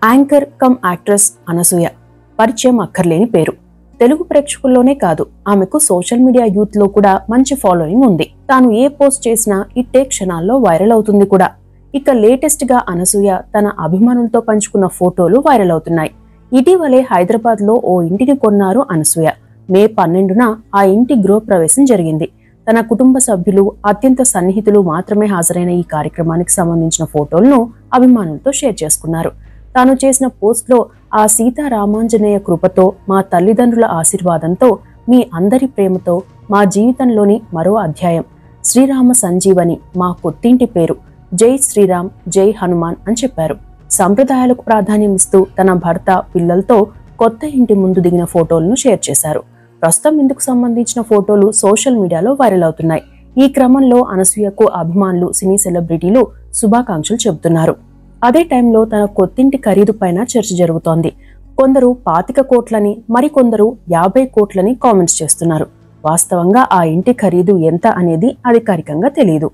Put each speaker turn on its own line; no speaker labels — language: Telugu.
యాంకర్ కమ్ యాక్ట్రెస్ అనసూయ పరిచయం అక్కర్లేని పేరు. తెలుగు ప్రేక్షకుల్లోనే కాదు, ఆమెకు సోషల్ మీడియా యూత్ లో కూడా మంచి ఫాలోయింగ్ ఉంది. తాను ఏ పోస్ట్ చేసినా ఇట్టే క్షణాల్లో వైరల్ అవుతుంది కూడా. ఇక లేటెస్ట్ గా అనసూయ తన అభిమానులతో పంచుకున్న ఫోటోలు వైరల్ అవుతున్నాయి. ఇటీవలే హైదరాబాద్ లో ఓ ఇంటిని కొన్నారు అనసూయ. మే 12న ఆ ఇంటి గృహప్రవేశం జరిగింది. తన కుటుంబ సభ్యులు, అత్యంత సన్నిహితులు మాత్రమే హాజరైన ఈ కార్యక్రమానికి సంబంధించిన ఫోటోలను అభిమానులతో షేర్ చేసుకున్నారు. తాను చేసిన పోస్ట్ లో ఆ సీతారామాంజనేయ కృపతో, మా తల్లిదండ్రుల ఆశీర్వాదంతో, మీ అందరి ప్రేమతో మా జీవితంలోని మరో అధ్యాయం, శ్రీరామ సంజీవని మా కొత్తింటి పేరు, జై శ్రీరామ్ జై హనుమాన్ అని చెప్పారు. సంప్రదాయాలకు ప్రాధాన్యం ఇస్తూ తన భర్త, పిల్లలతో కొత్త ఇంటి ముందు దిగిన ఫోటోలను షేర్ చేశారు. ప్రస్తుతం ఇందుకు సంబంధించిన ఫోటోలు సోషల్ మీడియాలో వైరల్ అవుతున్నాయి. ఈ క్రమంలో అనసూయకు అభిమానులు, సినీ సెలబ్రిటీలు శుభాకాంక్షలు చెబుతున్నారు. అదే టైంలో తన కొత్తింటి ఖరీదు పైన చర్చ జరుగుతోంది. కొందరు 25 కోట్లని, మరికొందరు 50 కోట్లని కామెంట్స్ చేస్తున్నారు. వాస్తవంగా ఆ ఇంటి ఖరీదు ఎంత అనేది అధికారికంగా తెలియదు.